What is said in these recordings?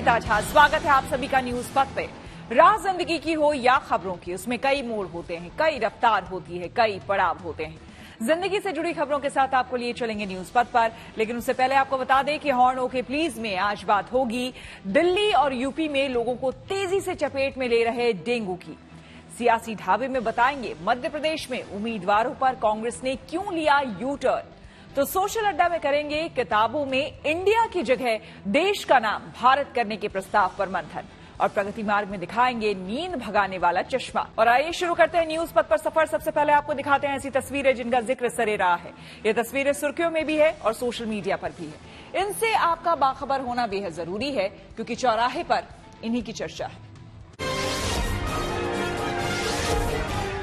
श्वेता झा, स्वागत है आप सभी का न्यूज पथ पे। राह जिंदगी की हो या खबरों की, उसमें कई मोड़ होते हैं, कई रफ्तार होती है, कई पड़ाव होते हैं। जिंदगी से जुड़ी खबरों के साथ आपको लिए चलेंगे न्यूज पथ पर, लेकिन उससे पहले आपको बता दें कि हॉर्न ओके प्लीज में आज बात होगी दिल्ली और यूपी में लोगों को तेजी से चपेट में ले रहे डेंगू की। सियासी ढाबे में बताएंगे मध्य प्रदेश में उम्मीदवारों पर कांग्रेस ने क्यों लिया यू टर्न। तो सोशल अड्डा में करेंगे किताबों में इंडिया की जगह देश का नाम भारत करने के प्रस्ताव पर मंथन, और प्रगति मार्ग में दिखाएंगे नींद भगाने वाला चश्मा। और आइए शुरू करते हैं न्यूज पथ पर सफर। सबसे पहले आपको दिखाते हैं ऐसी तस्वीरें जिनका जिक्र सरेराह है। ये तस्वीरें सुर्खियों में भी है और सोशल मीडिया पर भी है। इनसे आपका बाखबर होना बेहद जरूरी है, क्योंकि चौराहे पर इन्हीं की चर्चा है।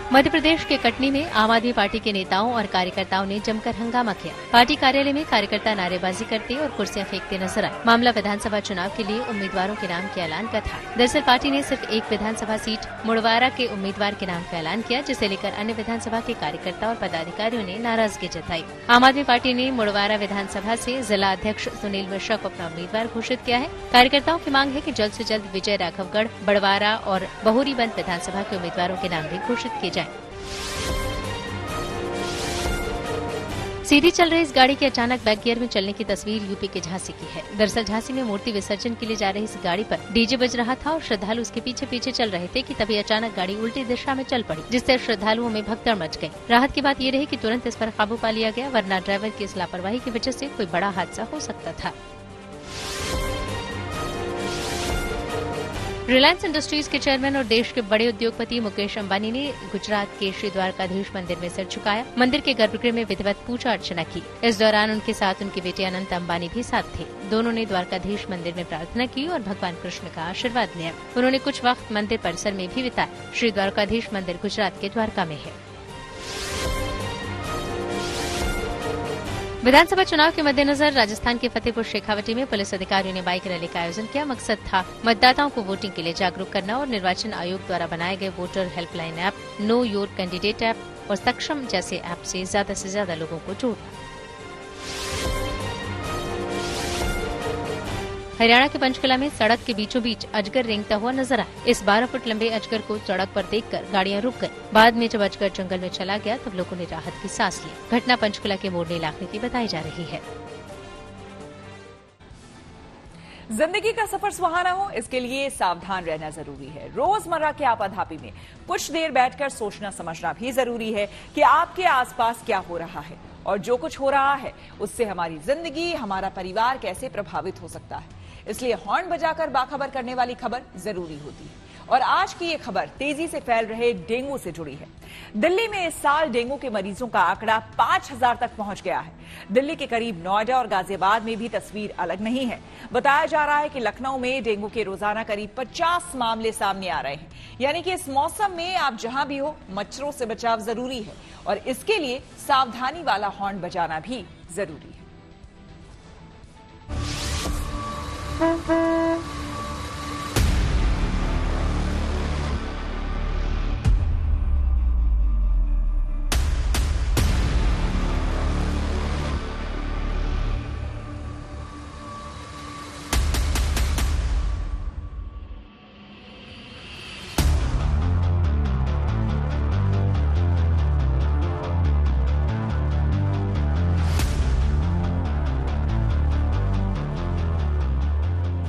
मध्य प्रदेश के कटनी में आम आदमी पार्टी के नेताओं और कार्यकर्ताओं ने जमकर हंगामा किया। पार्टी कार्यालय में कार्यकर्ता नारेबाजी करते और कुर्सियां फेंकते नजर आए। मामला विधानसभा चुनाव के लिए उम्मीदवारों के नाम के ऐलान का था। दरअसल पार्टी ने सिर्फ एक विधानसभा सीट मुड़वारा के उम्मीदवार के नाम का ऐलान किया, जिसे लेकर अन्य विधानसभा के कार्यकर्ता और पदाधिकारियों ने नाराजगी जताई। आम आदमी पार्टी ने मुड़वारा विधानसभा से जिला अध्यक्ष सुनील मिश्रा को अपना उम्मीदवार घोषित किया है। कार्यकर्ताओं की मांग है कि जल्द से जल्द विजय राघवगढ़, बड़वारा और बहोरीबंद विधानसभा के उम्मीदवारों के नाम भी घोषित किए जाएं। सीधी चल रही इस गाड़ी के अचानक बैक गियर में चलने की तस्वीर यूपी के झांसी की है। दरअसल झांसी में मूर्ति विसर्जन के लिए जा रही इस गाड़ी पर डीजे बज रहा था और श्रद्धालु उसके पीछे पीछे चल रहे थे कि तभी अचानक गाड़ी उल्टी दिशा में चल पड़ी, जिससे श्रद्धालुओं में भगदड़ मच गई। राहत की बात ये रही कि तुरंत इस पर काबू पा लिया गया, वरना ड्राइवर की इस लापरवाही की वजह से कोई बड़ा हादसा हो सकता था। रिलायंस इंडस्ट्रीज के चेयरमैन और देश के बड़े उद्योगपति मुकेश अंबानी ने गुजरात के श्री द्वारकाधीश मंदिर में सिर झुकाया। मंदिर के गर्भगृह में विधिवत पूजा अर्चना की। इस दौरान उनके साथ उनके बेटे अनंत अंबानी भी साथ थे। दोनों ने द्वारकाधीश मंदिर में प्रार्थना की और भगवान कृष्ण का आशीर्वाद लिया। उन्होंने कुछ वक्त मंदिर परिसर में भी बिताया। श्री द्वारकाधीश मंदिर गुजरात के द्वारका में है। विधानसभा चुनाव के मद्देनजर राजस्थान के फतेहपुर शेखावटी में पुलिस अधिकारियों ने बाइक रैली का आयोजन किया। मकसद था मतदाताओं को वोटिंग के लिए जागरूक करना और निर्वाचन आयोग द्वारा बनाए गए voter helpline app, know your candidate app और सक्षम जैसे ऐप से ज्यादा लोगों को जोड़ना। हरियाणा के पंचकुला में सड़क के बीचों बीच अजगर रेंगता हुआ नजर आया। इस 12 फुट लंबे अजगर को सड़क पर देखकर गाड़ियां रुक गईं। बाद में जब अजगर जंगल में चला गया तब लोगों ने राहत की सांस ली। घटना पंचकुला के मोरनी इलाके की बताई जा रही है। जिंदगी का सफर सुहाना हो, इसके लिए सावधान रहना जरूरी है। रोजमर्रा के आपाधापी में कुछ देर बैठकर सोचना समझना भी जरूरी है कि आपके आसपास क्या हो रहा है और जो कुछ हो रहा है उससे हमारी जिंदगी, हमारा परिवार कैसे प्रभावित हो सकता है। इसलिए हॉर्न बजाकर बाखबर करने वाली खबर जरूरी होती है। और आज की ये खबर तेजी से फैल रहे डेंगू से जुड़ी है। दिल्ली में इस साल डेंगू के मरीजों का आंकड़ा 5000 तक पहुंच गया है। दिल्ली के करीब नोएडा और गाजियाबाद में भी तस्वीर अलग नहीं है। बताया जा रहा है कि लखनऊ में डेंगू के रोजाना करीब 50 मामले सामने आ रहे हैं। यानी कि इस मौसम में आप जहां भी हो, मच्छरों से बचाव जरूरी है और इसके लिए सावधानी वाला हॉर्न बजाना भी जरूरी है।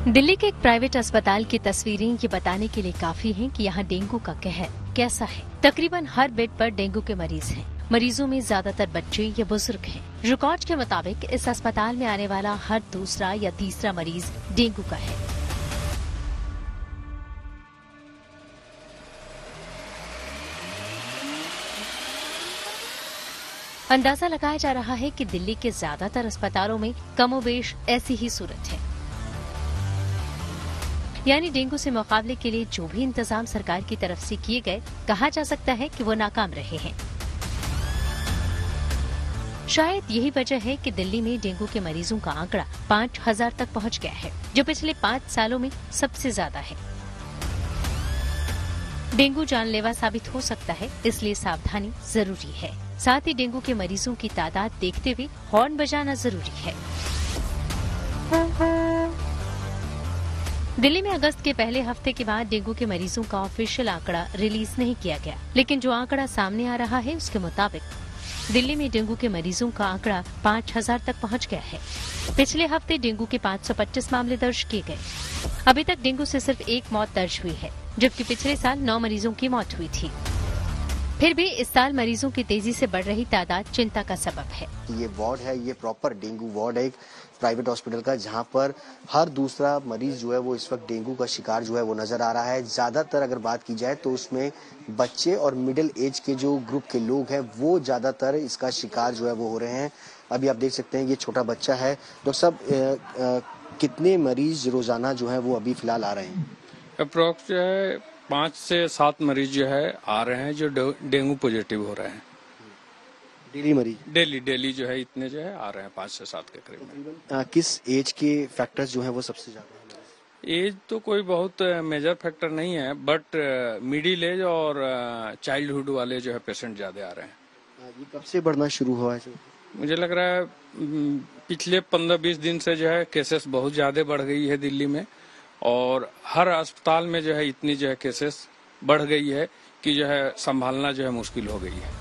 दिल्ली के एक प्राइवेट अस्पताल की तस्वीरें ये बताने के लिए काफी हैं कि यहाँ डेंगू का कहर कैसा है। तकरीबन हर बेड पर डेंगू के मरीज हैं। मरीजों में ज्यादातर बच्चे या बुजुर्ग हैं। रिकॉर्ड के मुताबिक इस अस्पताल में आने वाला हर दूसरा या तीसरा मरीज डेंगू का है। अंदाजा लगाया जा रहा है कि दिल्ली के ज्यादातर अस्पतालों में कमोबेश ऐसी ही सूरत है। यानी डेंगू से मुकाबले के लिए जो भी इंतजाम सरकार की तरफ से किए गए, कहा जा सकता है कि वो नाकाम रहे हैं। शायद यही वजह है कि दिल्ली में डेंगू के मरीजों का आंकड़ा 5000 तक पहुंच गया है, जो पिछले 5 सालों में सबसे ज्यादा है। डेंगू जानलेवा साबित हो सकता है, इसलिए सावधानी जरूरी है। साथ ही डेंगू के मरीजों की तादाद देखते हुए हॉर्न बजाना जरूरी है। दिल्ली में अगस्त के पहले हफ्ते के बाद डेंगू के मरीजों का ऑफिशियल आंकड़ा रिलीज नहीं किया गया, लेकिन जो आंकड़ा सामने आ रहा है उसके मुताबिक दिल्ली में डेंगू के मरीजों का आंकड़ा 5000 तक पहुंच गया है। पिछले हफ्ते डेंगू के 525 मामले दर्ज किए गए। अभी तक डेंगू से सिर्फ एक मौत दर्ज हुई है, जबकि पिछले साल 9 मरीजों की मौत हुई थी। फिर भी इस साल मरीजों की तेजी से बढ़ रही तादाद चिंता का सबब है। ये वार्ड है, ये प्रॉपर डेंगू वार्ड है एक प्राइवेट हॉस्पिटल का, जहां पर हर दूसरा मरीज जो है वो इस वक्त डेंगू का शिकार जो है वो नजर आ रहा है। ज्यादातर अगर बात की जाए तो उसमें बच्चे और मिडिल एज के जो ग्रुप के लोग हैं वो ज्यादातर इसका शिकार जो है वो हो रहे हैं। अभी आप देख सकते हैं ये छोटा बच्चा है। डॉक्टर साहब, कितने मरीज रोजाना जो है वो अभी फिलहाल आ रहे हैं? अप्रोक्स जो है 5 से 7 मरीज जो है आ रहे हैं जो डेंगू पॉजिटिव हो रहे हैं। डेली मरीज? डेली जो है इतने जो है आ रहे हैं 5 से 7 के करीब। किस एज के फैक्टर्स जो है वो सबसे ज्यादा है? एज तो कोई बहुत मेजर फैक्टर नहीं है, बट मिडिल एज और चाइल्डहुड वाले जो है पेशेंट ज्यादा आ रहे हैं। ये कब से बढ़ना शुरू हुआ है? मुझे लग रहा है पिछले 15-20 दिन से जो है केसेस बहुत ज्यादा बढ़ गई है दिल्ली में, और हर अस्पताल में जो है इतनी जो है केसेस बढ़ गई है कि जो है संभालना जो है मुश्किल हो गई है।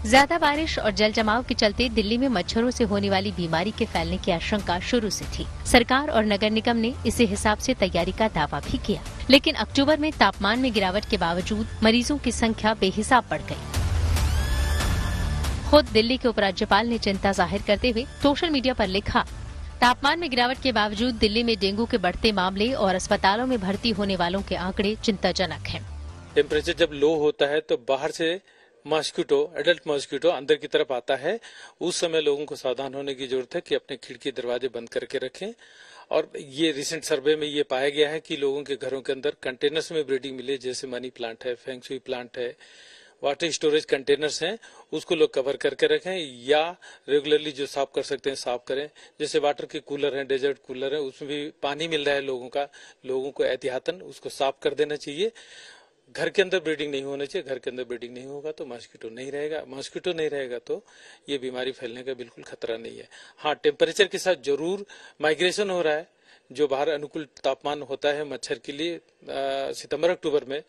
ज्यादा बारिश और जल जमाव के चलते दिल्ली में मच्छरों से होने वाली बीमारी के फैलने की आशंका शुरू से थी। सरकार और नगर निगम ने इसी हिसाब से तैयारी का दावा भी किया, लेकिन अक्टूबर में तापमान में गिरावट के बावजूद मरीजों की संख्या बेहिसाब बढ़ गई। खुद दिल्ली के उपराज्यपाल ने चिंता जाहिर करते हुए सोशल मीडिया पर लिखा, तापमान में गिरावट के बावजूद दिल्ली में डेंगू के बढ़ते मामले और अस्पतालों में भर्ती होने वालों के आंकड़े चिंताजनक हैं। टेम्परेचर जब लो होता है तो बाहर से मॉस्किटो, एडल्ट मॉस्किटो अंदर की तरफ आता है। उस समय लोगों को सावधान होने की जरूरत है कि अपने खिड़की दरवाजे बंद करके रखें। और ये रिसेंट सर्वे में ये पाया गया है कि लोगों के घरों के अंदर कंटेनर्स में ब्रीडिंग मिले, जैसे मनी प्लांट है, फेंग शुई प्लांट है, वाटर स्टोरेज कंटेनर्स हैं, उसको लोग कवर करके रखें, या रेगुलरली जो साफ कर सकते हैं साफ करें। जैसे वाटर के कूलर हैं, डेजर्ट कूलर हैं, उसमें भी पानी मिल रहा है लोगों को एहतियातन उसको साफ कर देना चाहिए। घर के अंदर ब्रीडिंग नहीं होना चाहिए। घर के अंदर ब्रीडिंग नहीं होगा तो मॉस्किटो नहीं रहेगा तो ये बीमारी फैलने का बिल्कुल खतरा नहीं है। हाँ, टेम्परेचर के साथ जरूर माइग्रेशन हो रहा है। जो बाहर अनुकूल तापमान होता है मच्छर के लिए सितंबर अक्टूबर में,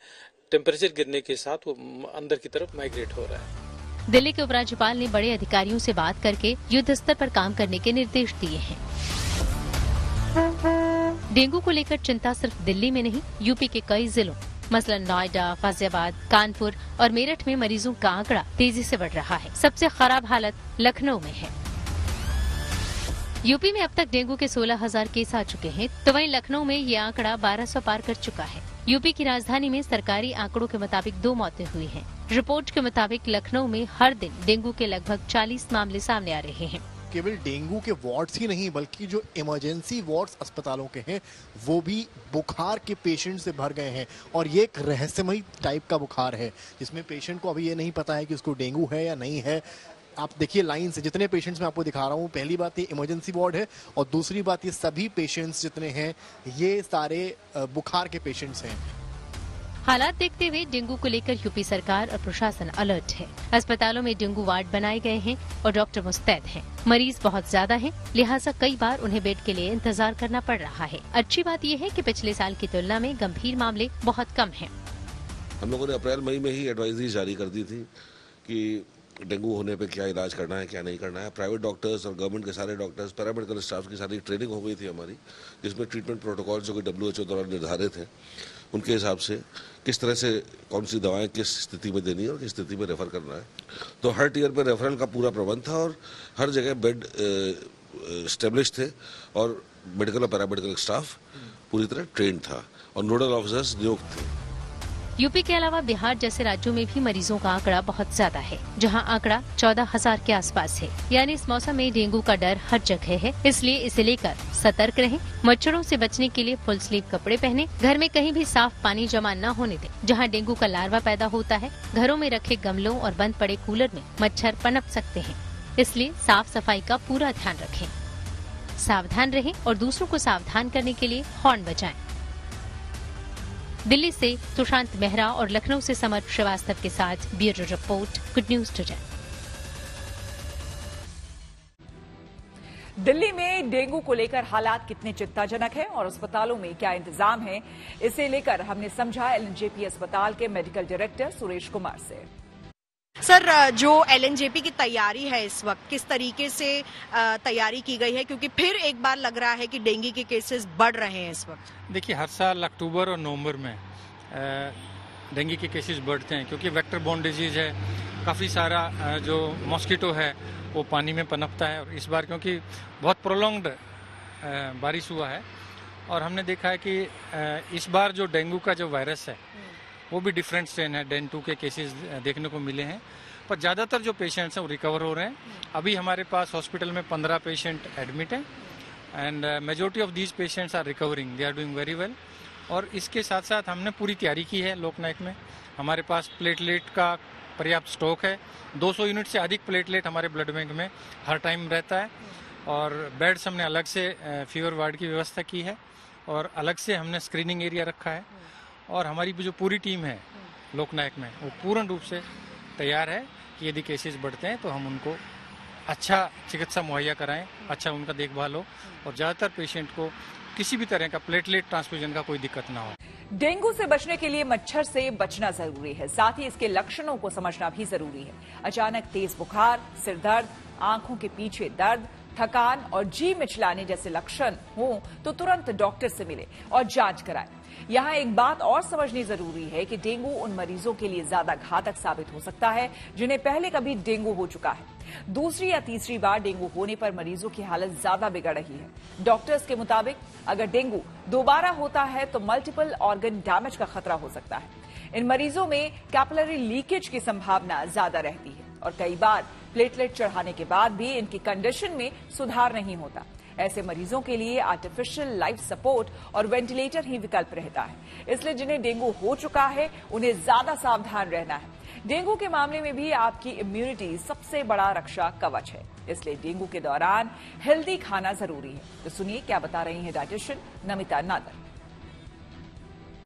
टेम्परेचर गिरने के साथ वो अंदर की तरफ माइग्रेट हो रहा है। दिल्ली के उपराज्यपाल ने बड़े अधिकारियों से बात करके युद्ध स्तर पर काम करने के निर्देश दिए हैं। डेंगू को लेकर चिंता सिर्फ दिल्ली में नहीं, यूपी के कई जिलों मसलन नोएडा, गाजियाबाद, कानपुर और मेरठ में मरीजों का आंकड़ा तेजी से बढ़ रहा है। सबसे खराब हालत लखनऊ में है। यूपी में अब तक डेंगू के 16,000 केस आ चुके हैं, तो वहीं लखनऊ में ये आंकड़ा 1200 पार कर चुका है। यूपी की राजधानी में सरकारी आंकड़ों के मुताबिक 2 मौतें हुई हैं। रिपोर्ट के मुताबिक लखनऊ में हर दिन डेंगू के लगभग 40 मामले सामने आ रहे हैं। केवल डेंगू के वार्ड्स ही नहीं बल्कि जो इमरजेंसी वार्ड्स अस्पतालों के हैं वो भी बुखार के पेशेंट से भर गए हैं, और ये एक रहस्यमयी टाइप का बुखार है जिसमें पेशेंट को अभी ये नहीं पता है कि उसको डेंगू है या नहीं है। आप देखिए लाइन से जितने पेशेंट्स मैं आपको दिखा रहा हूँ, पहली बात ये इमरजेंसी वार्ड है और दूसरी बात ये सभी पेशेंट्स जितने हैं ये सारे बुखार के पेशेंट्स हैं। हालात देखते हुए डेंगू को लेकर यूपी सरकार और प्रशासन अलर्ट है। अस्पतालों में डेंगू वार्ड बनाए गए हैं और डॉक्टर मुस्तैद हैं। मरीज बहुत ज्यादा हैं, लिहाजा कई बार उन्हें बेड के लिए इंतजार करना पड़ रहा है। अच्छी बात यह है कि पिछले साल की तुलना में गंभीर मामले बहुत कम हैं। हम लोगों ने अप्रैल मई में ही एडवाइजरी जारी कर दी थी कि डेंगू होने पे क्या इलाज करना है, क्या नहीं करना है। प्राइवेट डॉक्टर्स और गवर्नमेंट के सारे डॉक्टर्स, पैरामेडिकल स्टाफ की सारी ट्रेनिंग हो गई थी हमारी, जिसमें ट्रीटमेंट प्रोटोकॉल जो कि WHO द्वारा निर्धारित है उनके हिसाब से किस तरह से कौन सी दवाएं किस स्थिति में देनी है और किस स्थिति में रेफर करना है। तो हर टीयर पर रेफरल का पूरा प्रबंध था और हर जगह बेड एस्टेब्लिश थे और मेडिकल और पैरामेडिकल स्टाफ पूरी तरह ट्रेंड था और नोडल ऑफिसर्स नियुक्त थे। यूपी के अलावा बिहार जैसे राज्यों में भी मरीजों का आंकड़ा बहुत ज्यादा है, जहां आंकड़ा 14,000 के आसपास है। यानी इस मौसम में डेंगू का डर हर जगह है, इसलिए इसे लेकर सतर्क रहें। मच्छरों से बचने के लिए फुल स्लीव कपड़े पहने, घर में कहीं भी साफ पानी जमा न होने दें। जहां डेंगू का लार्वा पैदा होता है, घरों में रखे गमलों और बंद पड़े कूलर में मच्छर पनप सकते हैं, इसलिए साफ सफाई का पूरा ध्यान रखें। सावधान रहें और दूसरों को सावधान करने के लिए हॉर्न बजाएं। दिल्ली से सुशांत मेहरा और लखनऊ से समर श्रीवास्तव के साथ bureau report, good news today. Delhi में डेंगू को लेकर हालात कितने चिंताजनक हैं और अस्पतालों में क्या इंतजाम है, इसे लेकर हमने समझा एलएनजेपी अस्पताल के मेडिकल डायरेक्टर सुरेश कुमार से। सर, जो एलएनजेपी की तैयारी है इस वक्त, किस तरीके से तैयारी की गई है, क्योंकि फिर एक बार लग रहा है कि डेंगू के केसेस बढ़ रहे हैं इस वक्त। देखिए, हर साल अक्टूबर और नवंबर में डेंगू के केसेस बढ़ते हैं, क्योंकि वेक्टर बोर्न डिजीज है। काफ़ी सारा जो मॉस्किटो है वो पानी में पनपता है, और इस बार क्योंकि बहुत प्रोलॉन्ग्ड बारिश हुआ है और हमने देखा है कि इस बार जो डेंगू का जो वायरस है वो भी डिफरेंट स्ट्रेन है। डेन 2 के केसेस देखने को मिले हैं, पर ज़्यादातर जो पेशेंट्स हैं वो रिकवर हो रहे हैं। अभी हमारे पास हॉस्पिटल में 15 पेशेंट एडमिट हैं and majority of these patients are recovering, they are doing very well. और इसके साथ साथ हमने पूरी तैयारी की है लोकनायक में। हमारे पास प्लेटलेट का पर्याप्त स्टॉक है, 200 यूनिट से अधिक प्लेटलेट हमारे ब्लड बैंक में हर टाइम रहता है, और बेड्स हमने अलग से फीवर वार्ड की व्यवस्था की है, और अलग से हमने स्क्रीनिंग एरिया रखा है। और हमारी जो पूरी टीम है लोकनायक में वो पूर्ण रूप से तैयार है कि यदि केसेस बढ़ते हैं तो हम उनको अच्छा चिकित्सा मुहैया कराएं, अच्छा उनका देखभाल हो, और ज़्यादातर पेशेंट को किसी भी तरह का प्लेटलेट ट्रांसफ्यूजन का कोई दिक्कत ना हो। डेंगू से बचने के लिए मच्छर से बचना जरूरी है, साथ ही इसके लक्षणों को समझना भी जरूरी है। अचानक तेज बुखार, सिर दर्द, आंखों के पीछे दर्द, थकान और जी मिचलाने जैसे लक्षण हो तो तुरंत डॉक्टर से मिले और जांच कराएं। यहां एक बात और समझनी जरूरी है कि डेंगू उन मरीजों के लिए ज्यादा घातक साबित हो सकता है जिन्हें पहले कभी डेंगू हो चुका है। दूसरी या तीसरी बार डेंगू होने पर मरीजों की हालत ज्यादा बिगड़ रही है। डॉक्टर्स के मुताबिक अगर डेंगू दोबारा होता है तो मल्टीपल ऑर्गन डैमेज का खतरा हो सकता है। इन मरीजों में कैपिलरी लीकेज की संभावना ज्यादा रहती है और कई बार प्लेटलेट चढ़ाने के बाद भी इनकी कंडीशन में सुधार नहीं होता। ऐसे मरीजों के लिए आर्टिफिशियल लाइफ सपोर्ट और वेंटिलेटर ही विकल्प रहता है। इसलिए जिन्हें डेंगू हो चुका है उन्हें ज्यादा सावधान रहना है। डेंगू के मामले में भी आपकी इम्यूनिटी सबसे बड़ा रक्षा कवच है, इसलिए डेंगू के दौरान हेल्दी खाना जरूरी है। तो सुनिए क्या बता रही है डाइटिशियन नमिता नादर।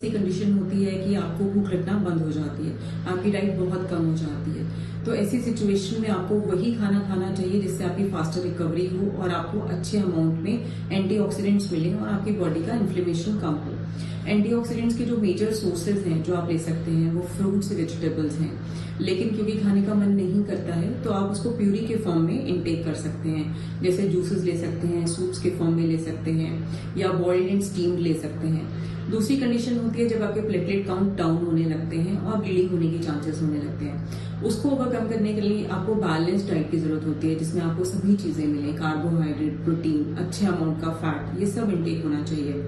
कंडीशन होती है कि आपको भूख लगना बंद हो जाती है, आपकी डाइट बहुत कम हो जाती है, तो ऐसी सिचुएशन में आपको वही खाना खाना चाहिए जिससे आपकी फास्टर रिकवरी हो और आपको अच्छे अमाउंट में एंटीऑक्सीडेंट्स मिले और आपकी बॉडी का इन्फ्लेमेशन कम हो। एंटीऑक्सीडेंट्स के जो मेजर सोर्सेज हैं जो आप ले सकते हैं वो फ्रूट्स, वेजिटेबल्स हैं, लेकिन क्योंकि खाने का मन नहीं करता है तो आप उसको प्यूरी के फॉर्म में इनटेक कर सकते हैं। जैसे जूसेस ले सकते हैं, सूप्स के फॉर्म में ले सकते हैं, या बॉइल्ड एंड स्टीम्ड ले सकते हैं। दूसरी कंडीशन होती है जब आपके प्लेटलेट काउंट डाउन होने लगते हैं और ब्लीडिंग होने के चांसेस होने लगते हैं। उसको ओवरकम करने के लिए आपको बैलेंस डाइट की जरूरत होती है जिसमें आपको सभी चीजें मिले, कार्बोहाइड्रेट, प्रोटीन, अच्छे अमाउंट का फैट, ये सब इनटेक होना चाहिए।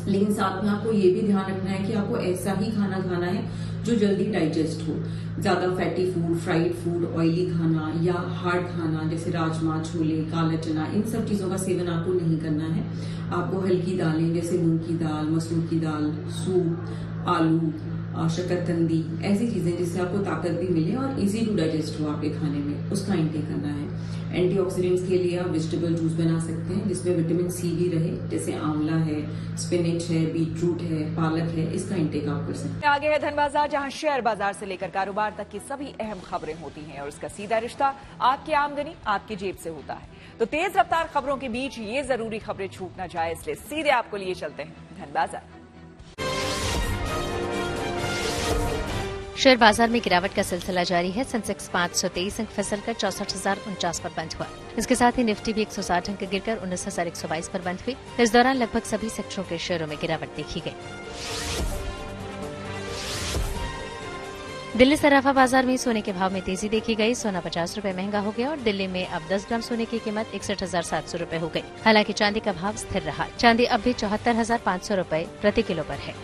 लेकिन साथ में आपको ये भी ध्यान रखना है कि आपको ऐसा ही खाना खाना है जो जल्दी डाइजेस्ट हो। ज्यादा fatty food, fried food, oily खाना या हार्ड खाना जैसे राजमा, छोले, काला चना, इन सब चीजों का सेवन आपको नहीं करना है। आपको हल्की दालें जैसे मूंग की दाल, मसूर की दाल, सूप, आलू, शकरकंदी, ऐसी चीजें जिससे आपको ताकत भी मिले और इजी टू डाइजेस्ट हो आपके खाने में, उसका इंटेक करना है। एंटीऑक्सीडेंट्स के लिए आप वेजिटेबल जूस बना सकते हैं जिसमें विटामिन सी भी रहे, जैसे आंवला है, स्पिनच है, बीटरूट है, पालक है, इसका इंटेक आप कर सकते हैं। आगे है धन बाजार, जहां शेयर बाजार से लेकर कारोबार तक की सभी अहम खबरें होती हैं और इसका सीधा रिश्ता आपकी आमदनी आपकी जेब से होता है। तो तेज रफ्तार खबरों के बीच ये जरूरी खबरें छूट न जाए, इसलिए सीधे आपको लिए चलते हैं धन बाजार। शेयर बाजार में गिरावट का सिलसिला जारी है। सेंसेक्स 523 अंक फिसलकर 64,049 पर बंद हुआ। इसके साथ ही निफ्टी भी 160 अंक गिरकर 19,122 पर बंद हुई। इस दौरान लगभग सभी सेक्टरों के शेयरों में गिरावट देखी गई। दिल्ली सराफा बाजार में सोने के भाव में तेजी देखी गई। सोना 50 रुपए महंगा हो गया और दिल्ली में अब 10 ग्राम सोने की कीमत 61,700 रुपए हो गई। हालांकि चांदी का भाव स्थिर रहा। चांदी अब भी 74,500 रुपए प्रति किलो पर है।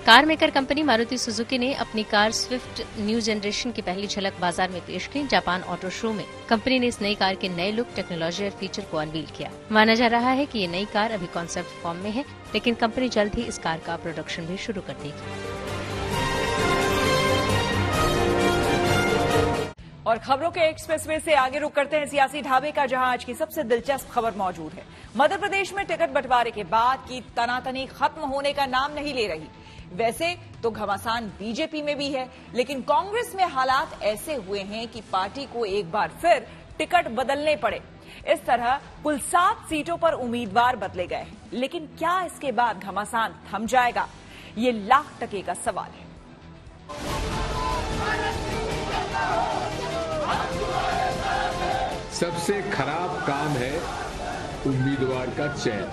Car maker company Maruti Suzuki ने अपनी कार स्विफ्ट न्यू जनरेशन की पहली झलक बाजार में पेश की। जापान ऑटो शो में कंपनी ने इस नई कार के नए लुक, टेक्नोलॉजी और फीचर को अनवील किया। माना जा रहा है कि ये नई कार अभी कॉन्सेप्ट फॉर्म में है, लेकिन कंपनी जल्द ही इस कार का प्रोडक्शन भी शुरू कर देगी। और खबरों के एक्सप्रेसवे से आगे रुक करते हैं सियासी ढाबे का, जहां आज की सबसे दिलचस्प खबर मौजूद है। मध्य प्रदेश में टिकट बंटवारे के बाद की तनातनी खत्म होने का नाम नहीं ले रही। वैसे तो घमासान बीजेपी में भी है, लेकिन कांग्रेस में हालात ऐसे हुए हैं कि पार्टी को एक बार फिर टिकट बदलने पड़े। इस तरह कुल 7 सीटों पर उम्मीदवार बदले गए। लेकिन क्या इसके बाद घमासान थम जाएगा? ये लाख टके का सवाल है। सबसे खराब काम है उम्मीदवार का चयन।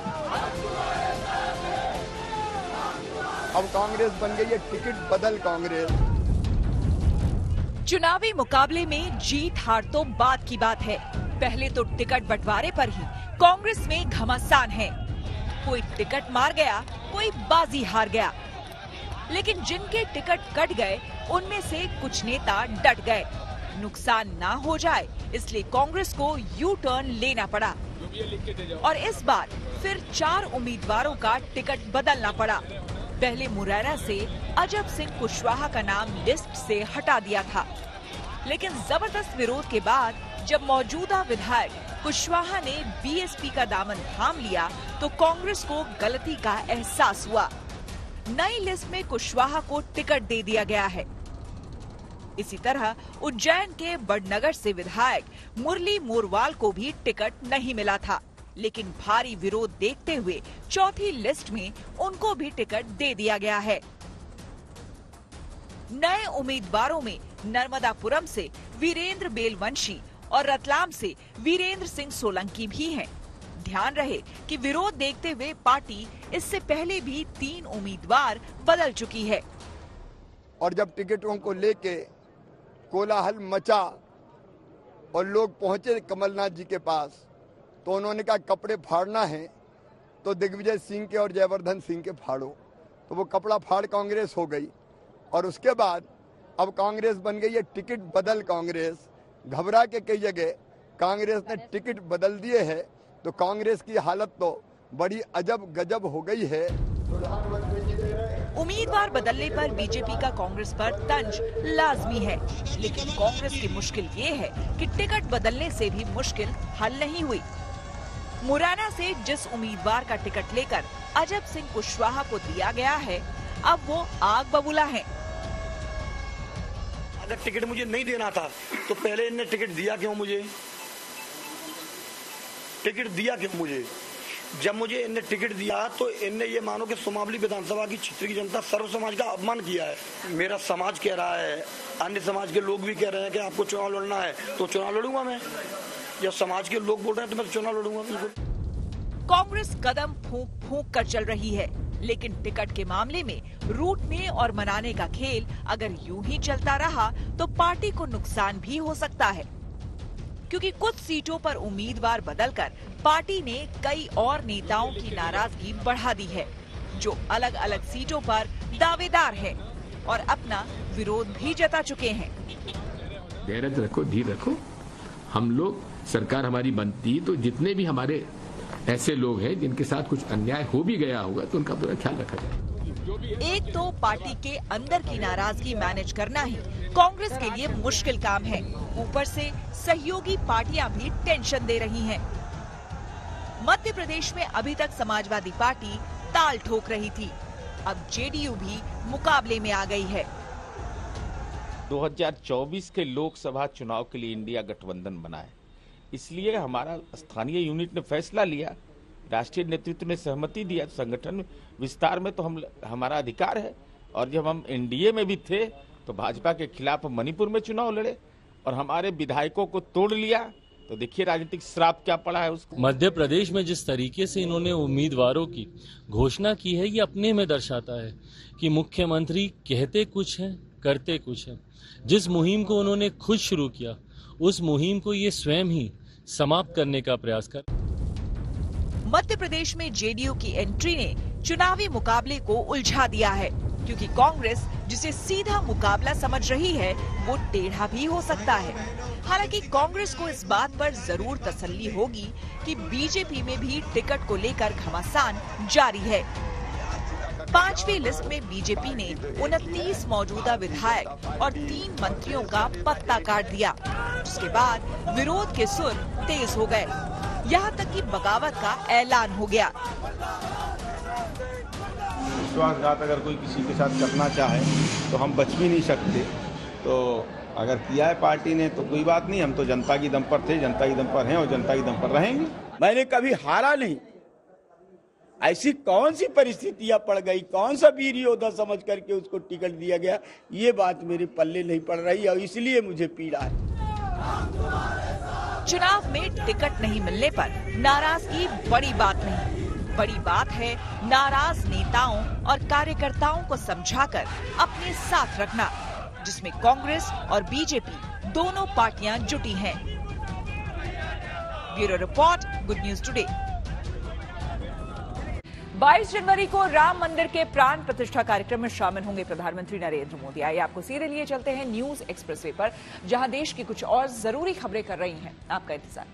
अब कांग्रेस बन गई है टिकट बदल कांग्रेस। चुनावी मुकाबले में जीत हार तो बात की बात है। पहले तो टिकट बंटवारे पर ही कांग्रेस में घमासान है। कोई टिकट मार गया, कोई बाजी हार गया। लेकिन जिनके टिकट कट गए उनमें से कुछ नेता डट गए। नुकसान ना हो जाए इसलिए कांग्रेस को यू टर्न लेना पड़ा और इस बार फिर 4 उम्मीदवारों का टिकट बदलना पड़ा। पहले मुरैना से अजब सिंह कुशवाहा का नाम लिस्ट से हटा दिया था, लेकिन जबरदस्त विरोध के बाद जब मौजूदा विधायक कुशवाहा ने बीएसपी का दामन थाम लिया तो कांग्रेस को गलती का एहसास हुआ। नई लिस्ट में कुशवाहा को टिकट दे दिया गया है। इसी तरह उज्जैन के बड़नगर से विधायक मुरली मोरवाल को भी टिकट नहीं मिला था, लेकिन भारी विरोध देखते हुए चौथी लिस्ट में उनको भी टिकट दे दिया गया है। नए उम्मीदवारों में नर्मदापुरम से वीरेंद्र बेलवंशी और रतलाम से वीरेंद्र सिंह सोलंकी भी हैं। ध्यान रहे कि विरोध देखते हुए पार्टी इससे पहले भी 3 उम्मीदवार बदल चुकी है। और जब टिकटों को लेके कोलाहल मचा और लोग पहुंचे कमलनाथ जी के पास, तो उन्होंने कहा कपड़े फाड़ना है तो दिग्विजय सिंह के और जयवर्धन सिंह के फाड़ो। तो वो कपड़ा फाड़ कांग्रेस हो गई और उसके बाद अब कांग्रेस बन गई है टिकट बदल कांग्रेस। घबरा के कई जगह कांग्रेस ने टिकट बदल दिए है, तो कांग्रेस की हालत तो बड़ी अजब गजब हो गई है। उम्मीदवार बदलने पर बीजेपी का कांग्रेस पर तंज लाजमी है, लेकिन कांग्रेस की मुश्किल ये है कि टिकट बदलने से भी मुश्किल हल नहीं हुई। मुरैना से जिस उम्मीदवार का टिकट लेकर अजब सिंह कुशवाहा को दिया गया है, अब वो आग बबूला है। अगर टिकट मुझे नहीं देना था तो पहले इनने टिकट दिया क्यों मुझे? टिकट दिया क्यों मुझे? जब मुझे इनने टिकट दिया तो इनने ये मानो कि सुमावली विधानसभा की क्षेत्र की जनता सर्व समाज का अपमान किया है। मेरा समाज कह रहा है, अन्य समाज के लोग भी कह रहे हैं कि आपको चुनाव लड़ना है तो चुनाव लड़ूंगा मैं। जब समाज के लोग बोल रहे हैं तो मैं चुनाव लड़ूंगा बिल्कुल। कांग्रेस कदम फूंक फूंक कर चल रही है, लेकिन टिकट के मामले में रूठने और मनाने का खेल अगर यूं ही चलता रहा तो पार्टी को नुकसान भी हो सकता है, क्योंकि कुछ सीटों पर उम्मीदवार बदलकर पार्टी ने कई और नेताओं की नाराजगी बढ़ा दी है, जो अलग अलग सीटों पर दावेदार हैं और अपना विरोध भी जता चुके हैं। गैरत रखो, धीर रखो। हम लोग सरकार हमारी बनती तो जितने भी हमारे ऐसे लोग हैं जिनके साथ कुछ अन्याय हो भी गया होगा तो उनका पूरा ख्याल रखा जाए। एक तो पार्टी के अंदर की नाराजगी मैनेज करना ही कांग्रेस के लिए मुश्किल काम है, ऊपर से सहयोगी पार्टियां भी टेंशन दे रही हैं। मध्य प्रदेश में अभी तक समाजवादी पार्टी ताल ठोक रही थी, अब जेडीयू भी मुकाबले में आ गई है। 2024 के लोकसभा चुनाव के लिए इंडिया गठबंधन बना है, इसलिए हमारा स्थानीय यूनिट ने फैसला लिया, राष्ट्रीय नेतृत्व ने सहमति दिया, संगठन विस्तार में तो हमारा अधिकार है। और जब हम एनडीए में भी थे तो भाजपा के खिलाफ मणिपुर में चुनाव लड़े और हमारे विधायकों को तोड़ लिया, तो देखिए राजनीतिक श्राप क्या पड़ा है उसको। मध्य प्रदेश में जिस तरीके से इन्होंने उम्मीदवारों की घोषणा की है, ये अपने में दर्शाता है कि मुख्यमंत्री कहते कुछ हैं, करते कुछ हैं। जिस मुहिम को उन्होंने खुद शुरू किया, उस मुहिम को ये स्वयं ही समाप्त करने का प्रयास कर। मध्य प्रदेश में जेडीयू की एंट्री ने चुनावी मुकाबले को उलझा दिया है, क्योंकि कांग्रेस जिसे सीधा मुकाबला समझ रही है वो टेढ़ा भी हो सकता है। हालांकि कांग्रेस को इस बात पर जरूर तसल्ली होगी कि बीजेपी में भी टिकट को लेकर घमासान जारी है। 5वीं लिस्ट में बीजेपी ने 29 मौजूदा विधायक और 3 मंत्रियों का पत्ता काट दिया, जिसके बाद विरोध के सुर तेज हो गए, यहाँ तक कि बगावत का ऐलान हो गया। विश्वासघात अगर कोई किसी के साथ करना चाहे तो हम बच भी नहीं सकते। तो अगर किया है पार्टी ने तो कोई बात नहीं, हम तो जनता की दम पर थे, जनता की दम पर हैं और जनता की दम पर रहेंगे। मैंने कभी हारा नहीं। ऐसी कौन सी परिस्थितियां पड़ गई, कौन सा वीर योद्धा समझ करके उसको टिकट दिया गया, ये बात मेरे पल्ले नहीं पड़ रही और इसलिए मुझे पीड़ा है। चुनाव में टिकट नहीं मिलने पर नाराजगी बड़ी बात नहीं, बड़ी बात है नाराज नेताओं और कार्यकर्ताओं को समझाकर अपने साथ रखना, जिसमें कांग्रेस और बीजेपी दोनों पार्टियां जुटी हैं। Bureau report, good news today. 22 जनवरी को राम मंदिर के प्राण प्रतिष्ठा कार्यक्रम में शामिल होंगे प्रधानमंत्री नरेंद्र मोदी। आइए आपको सीधे लिए चलते हैं न्यूज एक्सप्रेसवे पर, जहां देश की कुछ और जरूरी खबरें कर रही हैं आपका इंतजार।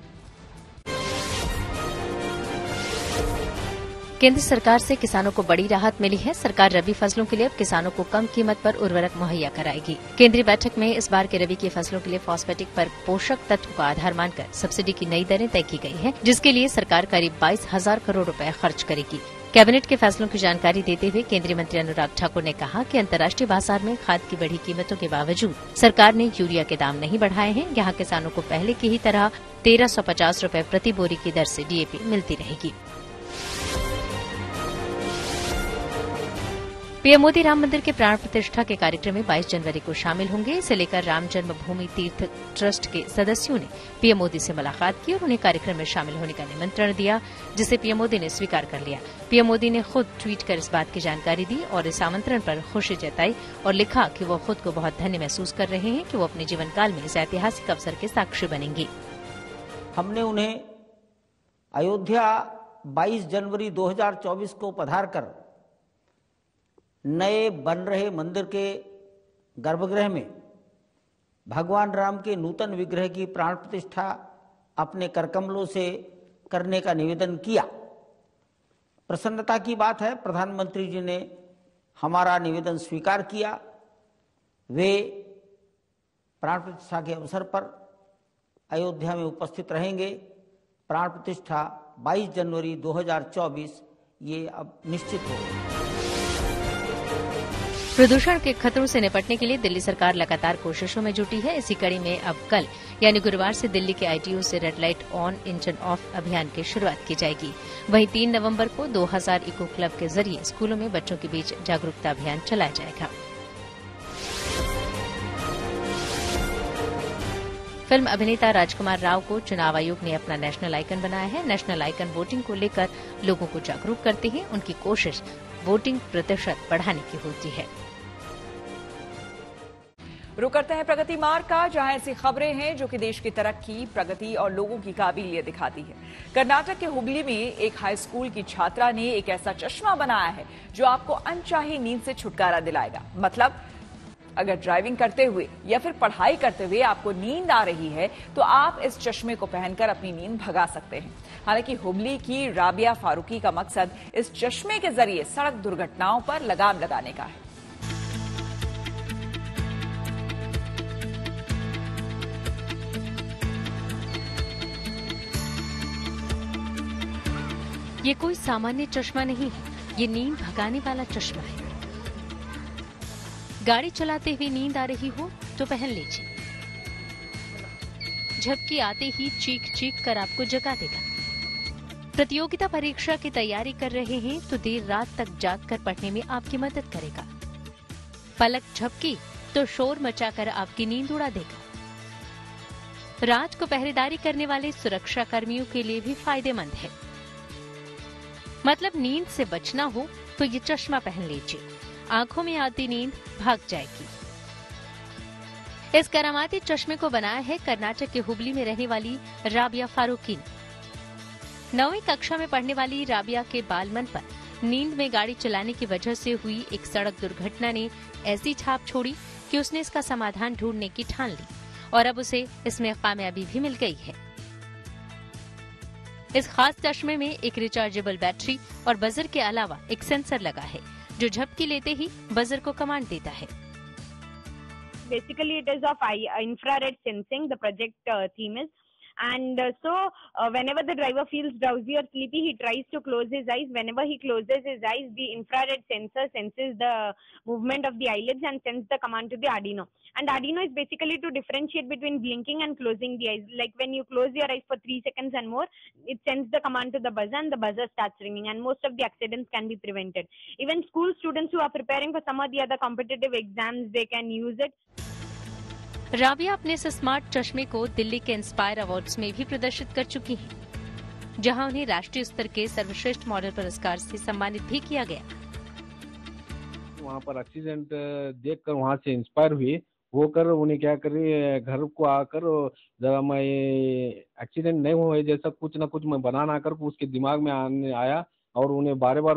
केंद्र सरकार से किसानों को बड़ी राहत मिली है। सरकार रबी फसलों के लिए अब किसानों को कम कीमत पर उर्वरक मुहैया कराएगी। केंद्रीय बैठक में इस बार के रबी की फसलों के लिए फॉस्फेटिक पर पोषक तत्व को आधार मानकर सब्सिडी की नई दरें तय की गई हैं, जिसके लिए सरकार करीब 22,000 करोड़ रुपए खर्च करेगी। कैबिनेट के फैसलों की जानकारी देते हुए केंद्रीय मंत्री अनुराग ठाकुर ने कहा कि अंतर्राष्ट्रीय बाजार में खाद की बढ़ी कीमतों के बावजूद सरकार ने यूरिया के दाम नहीं बढ़ाए हैं। यहाँ किसानों को पहले की ही तरह 1,350 रुपए प्रति बोरी की दर से डीएपी मिलती रहेगी। पीएम मोदी राम मंदिर के प्राण प्रतिष्ठा के कार्यक्रम में 22 जनवरी को शामिल होंगे। इसे लेकर राम जन्मभूमि तीर्थ ट्रस्ट के सदस्यों ने पीएम मोदी से मुलाकात की और उन्हें कार्यक्रम में शामिल होने का निमंत्रण दिया, जिसे पीएम मोदी ने स्वीकार कर लिया। पीएम मोदी ने खुद ट्वीट कर इस बात की जानकारी दी और इस आमंत्रण पर खुशी जताई और लिखा कि वो खुद को बहुत धन्य महसूस कर रहे हैं कि वो अपने जीवन काल में इस ऐतिहासिक अवसर के साक्षी बनेंगे। हमने उन्हें अयोध्या 22 जनवरी 2024 को पधार कर नए बन रहे मंदिर के गर्भगृह में भगवान राम के नूतन विग्रह की प्राण प्रतिष्ठा अपने करकमलों से करने का निवेदन किया। प्रसन्नता की बात है, प्रधानमंत्री जी ने हमारा निवेदन स्वीकार किया। वे प्राण प्रतिष्ठा के अवसर पर अयोध्या में उपस्थित रहेंगे। प्राण प्रतिष्ठा 22 जनवरी 2024 ये अब निश्चित हो गई। प्रदूषण के खतरों से निपटने के लिए दिल्ली सरकार लगातार कोशिशों में जुटी है। इसी कड़ी में अब कल यानी गुरुवार से दिल्ली के आईटीओ से red light on engine of अभियान की शुरुआत की जाएगी। वहीं 3 नवंबर को 2000 इको क्लब के जरिए स्कूलों में बच्चों के बीच जागरूकता अभियान चलाया जाएगा। फिल्म अभिनेता राजकुमार राव को चुनाव आयोग ने अपना नेशनल आइकन बनाया है। नेशनल आइकन वोटिंग को लेकर लोगों को जागरूक करते हैं। उनकी कोशिश वोटिंग प्रतिशत बढ़ाने की होती है। रुक करते हैं प्रगति मार्ग का, जहां ऐसी खबरें हैं जो कि देश की तरक्की, प्रगति और लोगों की काबिलियत दिखाती है। कर्नाटक के हुबली में एक हाई स्कूल की छात्रा ने एक ऐसा चश्मा बनाया है जो आपको अनचाही नींद से छुटकारा दिलाएगा। मतलब अगर ड्राइविंग करते हुए या फिर पढ़ाई करते हुए आपको नींद आ रही है तो आप इस चश्मे को पहनकर अपनी नींद भगा सकते हैं। हालांकि हुबली की राबिया फारूकी का मकसद इस चश्मे के जरिए सड़क दुर्घटनाओं पर लगाम लगाने का है। ये कोई सामान्य चश्मा नहीं है, ये नींद भगाने वाला चश्मा है। गाड़ी चलाते हुए नींद आ रही हो तो पहन लीजिए। झपकी आते ही चीख चीख कर आपको जगा देगा। प्रतियोगिता परीक्षा की तैयारी कर रहे हैं तो देर रात तक जागकर पढ़ने में आपकी मदद करेगा। पलक झपकी तो शोर मचाकर आपकी नींद उड़ा देगा। रात को पहरेदारी करने वाले सुरक्षा कर्मियों के लिए भी फायदेमंद है। मतलब नींद से बचना हो तो ये चश्मा पहन लीजिए, आंखों में आती नींद भाग जाएगी। इस करामाती चश्मे को बनाया है कर्नाटक के हुबली में रहने वाली राबिया फारूकी ने। 9वीं कक्षा में पढ़ने वाली राबिया के बालमन पर नींद में गाड़ी चलाने की वजह से हुई एक सड़क दुर्घटना ने ऐसी छाप छोड़ी कि उसने इसका समाधान ढूंढने की ठान ली और अब उसे इसमें कामयाबी भी मिल गई है। इस खास चश्मे में एक रिचार्जेबल बैटरी और बजर के अलावा एक सेंसर लगा है जो झपकी लेते ही बजर को कमांड देता है। Basically, it is of infrared sensing. The project theme is And whenever the driver feels drowsy or sleepy, he tries to close his eyes. Whenever he closes his eyes, the infrared sensor senses the movement of the eyelids and sends the command to the Arduino. And Arduino is basically to differentiate between blinking and closing the eyes. Like when you close your eyes for 3 seconds and more, it sends the command to the buzzer and the buzzer starts ringing, and most of the accidents can be prevented. Even school students who are preparing for some or the other competitive exams, they can use it. Rabia अपने इस smart चश्मे को दिल्ली के inspire awards में भी प्रदर्शित कर चुकी हैं, जहां उन्हें राष्ट्रीय स्तर के सर्वश्रेष्ठ मॉडल पुरस्कार से सम्मानित भी किया गया। वहां पर एक्सीडेंट देखकर वहां से इंस्पायर हुई होकर उन्हें क्या करी, घर को आकर जरा मैं एक्सीडेंट नहीं हुए जैसा कुछ ना कुछ मैं बनाना कर उसके दिमाग में आने आया, और उन्हें बार बार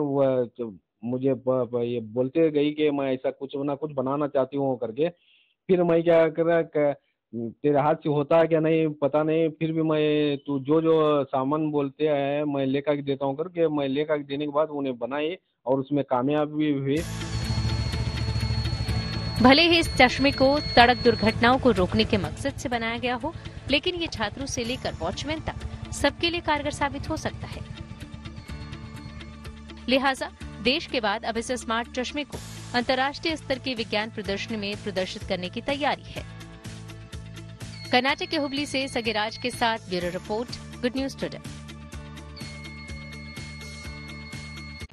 मुझे ये बोलते गई कि मैं ऐसा कुछ ना कुछ बनाना चाहती हूँ करके। फिर मैं क्या करा, तेरे हाथ से होता है क्या नहीं पता नहीं, फिर भी मैं तू जो जो सामान बोलते हैं मैं लेकर देता हूँ करके मैं लेकर देने के बाद उन्हें बनाई और उसमें कामयाब भी हुई। भले ही इस चश्मे को सड़क दुर्घटनाओं को रोकने के मकसद से बनाया गया हो, लेकिन ये छात्रों से लेकर वॉचमैन तक सबके लिए कारगर साबित हो सकता है। लिहाजा देश के बाद अब इस स्मार्ट चश्मे को अंतर्राष्ट्रीय स्तर की विज्ञान प्रदर्शनी में प्रदर्शित करने की तैयारी है। कर्नाटक के हुबली से सगेराज के साथ bureau report, good news today.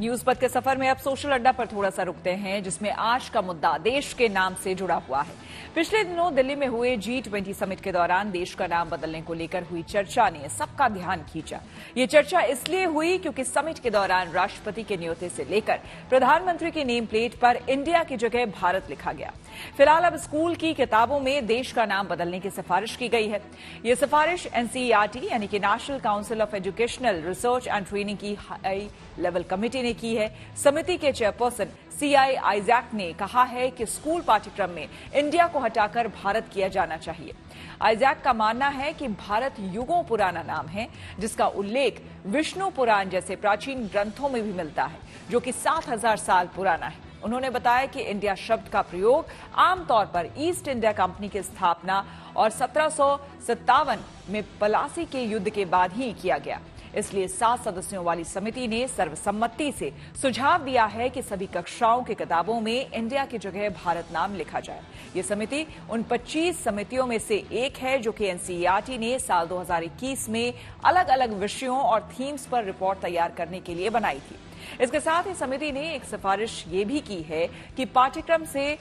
News पथ के सफर में अब सोशल अड्डा पर थोड़ा सा रुकते हैं, जिसमें आज का मुद्दा देश के नाम से जुड़ा हुआ है। पिछले दिनों दिल्ली में हुए G20 समिट के दौरान देश का नाम बदलने को लेकर हुई चर्चा ने सबका ध्यान खींचा। ये चर्चा इसलिए हुई क्योंकि समिट के दौरान राष्ट्रपति के न्योते से लेकर प्रधानमंत्री की नेम प्लेट पर इंडिया की जगह भारत लिखा गया। फिलहाल अब स्कूल की किताबों में देश का नाम बदलने की सिफारिश की गई है। ये सिफारिश NCERT यानी कि national council of educational research and training की हाई लेवल कमेटी ने की है। समिति के चेयरपर्सन CI आइजैक ने कहा है कि स्कूल पाठ्यक्रम में इंडिया को हटाकर भारत किया जाना चाहिए। आइजैक का मानना है कि भारत युगों पुराना नाम है, जिसका उल्लेख विष्णु पुराण जैसे प्राचीन ग्रंथों में भी मिलता है, जो कि 7000 साल पुराना है। उन्होंने बताया कि इंडिया शब्द का प्रयोग आमतौर पर ईस्ट इंडिया कंपनी की स्थापना और 1757 में पलासी के युद्ध के बाद ही किया गया। इसलिए 7 सदस्यों वाली समिति ने सर्वसम्मति से सुझाव दिया है कि सभी कक्षाओं की किताबों में इंडिया की जगह भारत नाम लिखा जाए। ये समिति उन 25 समितियों में से एक है जो कि NCERT ने साल 2021 में अलग अलग विषयों और थीम्स पर रिपोर्ट तैयार करने के लिए बनाई थी। इसके साथ ही समिति ने एक सिफारिश ये भी की है कि पाठ्यक्रम से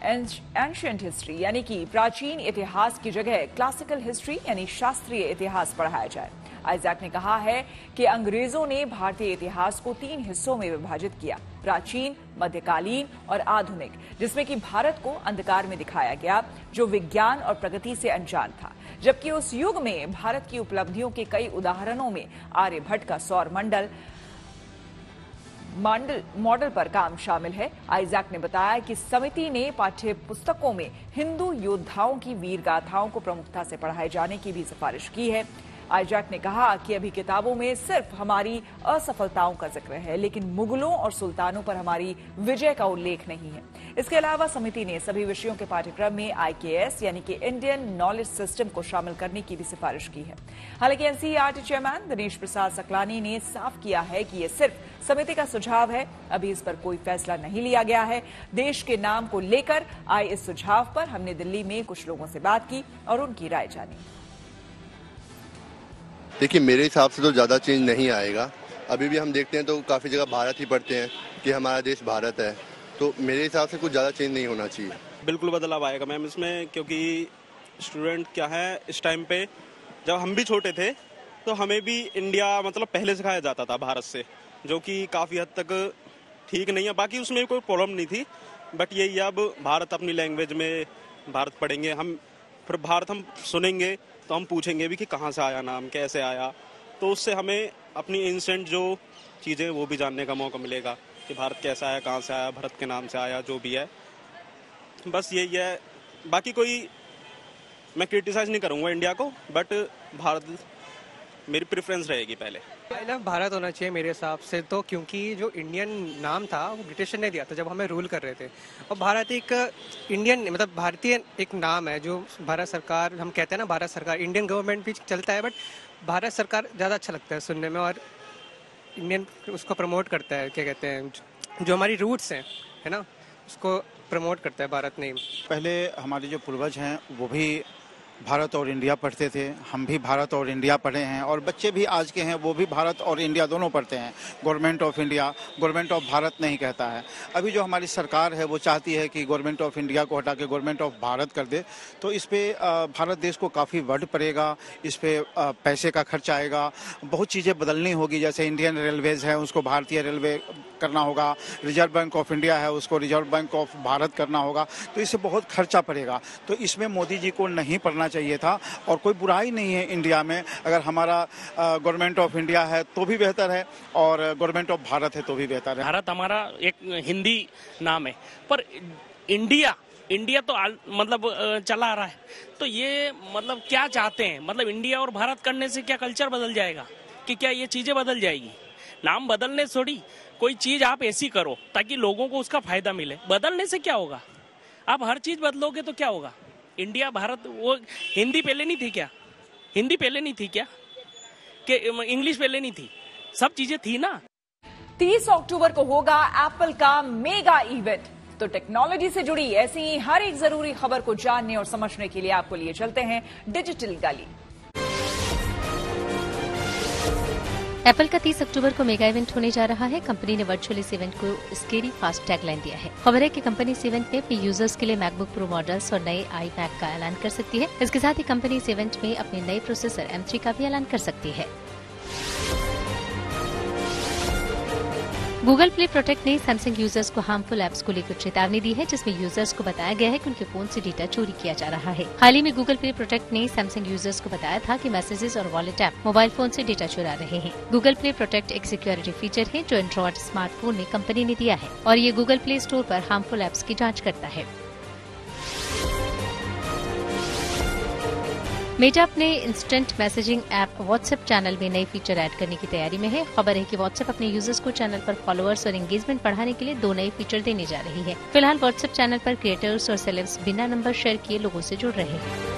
एंशिएंट हिस्ट्री यानी कि प्राचीन इतिहास की जगह क्लासिकल हिस्ट्री यानी शास्त्रीय इतिहास पढ़ाया जाए। आइजैक ने कहा है कि अंग्रेजों ने भारतीय इतिहास को 3 हिस्सों में विभाजित किया, प्राचीन, मध्यकालीन और आधुनिक, जिसमें कि भारत को अंधकार में दिखाया गया जो विज्ञान और प्रगति से अनजान था, जबकि उस युग में भारत की उपलब्धियों के कई उदाहरणों में आर्यभट्ट का सौर मॉडल पर काम शामिल है। आइजैक ने बताया कि समिति ने पाठ्य पुस्तकों में हिंदू योद्धाओं की वीर गाथाओं को प्रमुखता से पढ़ाए जाने की भी सिफारिश की है। आइजैक ने कहा कि अभी किताबों में सिर्फ हमारी असफलताओं का जिक्र है, लेकिन मुगलों और सुल्तानों पर हमारी विजय का उल्लेख नहीं है। इसके अलावा समिति ने सभी विषयों के पाठ्यक्रम में IKS यानी कि इंडियन नॉलेज सिस्टम को शामिल करने की भी सिफारिश की है। हालांकि NCERT चेयरमैन दिनेश प्रसाद सकलानी ने साफ किया है कि यह सिर्फ समिति का सुझाव है, अभी इस पर कोई फैसला नहीं लिया गया है। देश के नाम को लेकर आए इस सुझाव पर हमने दिल्ली में कुछ लोगों से बात की और उनकी राय जानी। देखिए, मेरे हिसाब से तो ज़्यादा चेंज नहीं आएगा। अभी भी हम देखते हैं तो काफ़ी जगह भारत ही पढ़ते हैं कि हमारा देश भारत है, तो मेरे हिसाब से कुछ ज़्यादा चेंज नहीं होना चाहिए। बिल्कुल बदलाव आएगा मैम इसमें, क्योंकि स्टूडेंट क्या है, इस टाइम पे जब हम भी छोटे थे तो हमें भी इंडिया मतलब पहले सिखाया जाता था भारत से, जो कि काफ़ी हद तक ठीक नहीं है। बाकी उसमें कोई प्रॉब्लम नहीं थी, बट यही अब भारत अपनी लैंग्वेज में भारत पढ़ेंगे हम, फिर भारत हम सुनेंगे तो हम पूछेंगे भी कि कहाँ से आया नाम, कैसे आया, तो उससे हमें अपनी इंस्टेंट जो चीज़ें वो भी जानने का मौका मिलेगा कि भारत कैसा आया, कहाँ से आया, भारत के नाम से आया, जो भी है। बस यही है, बाकी कोई मैं क्रिटिसाइज नहीं करूँगा इंडिया को, बट भारत मेरी प्रेफरेंस रहेगी पहले। आई लव भारत होना चाहिए मेरे हिसाब से तो, क्योंकि जो इंडियन नाम था वो ब्रिटिश ने दिया था जब हमें रूल कर रहे थे, और भारत एक इंडियन मतलब भारतीय एक नाम है जो भारत सरकार, हम कहते हैं ना भारत सरकार, इंडियन गवर्नमेंट भी चलता है बट भारत सरकार ज़्यादा अच्छा लगता है सुनने में, और इंडियन उसको प्रमोट करता है, क्या कहते हैं, जो हमारी रूट्स हैं है ना, उसको प्रमोट करता है भारत नेम। पहले हमारे जो पूर्वज हैं वो भी भारत और इंडिया पढ़ते थे, हम भी भारत और इंडिया पढ़े हैं, और बच्चे भी आज के हैं वो भी भारत और इंडिया दोनों पढ़ते हैं। Government of India, government of Bharat नहीं कहता है। अभी जो हमारी सरकार है वो चाहती है कि गवर्नमेंट ऑफ इंडिया को हटा के गवर्नमेंट ऑफ भारत कर दे, तो इस पे भारत देश को काफ़ी वर्ड पड़ेगा, इस पे पैसे का खर्च आएगा, बहुत चीज़ें बदलनी होगी। जैसे इंडियन रेलवेज़ है उसको भारतीय रेलवे करना होगा, रिजर्व बैंक ऑफ इंडिया है उसको रिजर्व बैंक ऑफ भारत करना होगा, तो इससे बहुत खर्चा पड़ेगा। तो इसमें मोदी जी को नहीं पढ़ना चाहिए था, और कोई बुराई नहीं है इंडिया में, अगर हमारा गवर्नमेंट ऑफ इंडिया है तो भी बेहतर है और गवर्नमेंट ऑफ भारत है तो भी बेहतर है। भारत हमारा एक हिंदी नाम है, पर इंडिया तो मतलब चला आ रहा है, तो ये मतलब क्या चाहते हैं, मतलब इंडिया और भारत करने से क्या कल्चर बदल जाएगा, कि क्या ये चीजें बदल जाएगी? नाम बदलने थोड़ी, कोई चीज आप ऐसी करो ताकि लोगों को उसका फायदा मिले, बदलने से क्या होगा? आप हर चीज बदलोगे तो क्या होगा? इंडिया भारत, वो हिंदी पहले नहीं थी क्या? हिंदी पहले नहीं थी क्या? कि इंग्लिश पहले नहीं थी? सब चीजें थी ना। 30 अक्टूबर को होगा एप्पल का मेगा इवेंट, तो टेक्नोलॉजी से जुड़ी ऐसी ही हर एक जरूरी खबर को जानने और समझने के लिए आपको लिए चलते हैं डिजिटल गली। एप्पल का 30 अक्टूबर को मेगा इवेंट होने जा रहा है। कंपनी ने वर्चुअल इस इवेंट को स्केरी फास्ट टैगलाइन दिया है। खबर है कि कंपनी इस इवेंट में अपने यूजर्स के लिए मैकबुक प्रो मॉडल्स और नए iMac का ऐलान कर सकती है। इसके साथ ही कंपनी इस इवेंट में अपने नए प्रोसेसर M3 का भी ऐलान कर सकती है। गूगल प्ले प्रोटेक्ट ने सैमसंग यूजर्स को हार्मफुल ऐप्स को लेकर चेतावनी दी है, जिसमें यूजर्स को बताया गया है कि उनके फोन से डेटा चोरी किया जा रहा है। हाल ही में गूगल प्ले प्रोटेक्ट ने सैमसंग यूजर्स को बताया था कि मैसेजेस और वॉलेट ऐप मोबाइल फोन से डेटा चुरा रहे हैं। गूगल प्ले प्रोटेक्ट एक सिक्योरिटी फीचर है जो एंड्रॉइड स्मार्टफोन में कंपनी ने दिया है, और ये गूगल प्ले स्टोर पर हार्मफुल ऐप्स की जाँच करता है। मेटा अपने instant messaging app WhatsApp channel में नए फीचर ऐड करने की तैयारी में है। खबर है कि व्हाट्सएप अपने यूजर्स को चैनल पर फॉलोअर्स और एंगेजमेंट बढ़ाने के लिए 2 नए फीचर देने जा रही है। फिलहाल व्हाट्सएप चैनल पर क्रिएटर्स और सेलेब्स बिना नंबर शेयर किए लोगों से जुड़ रहे हैं।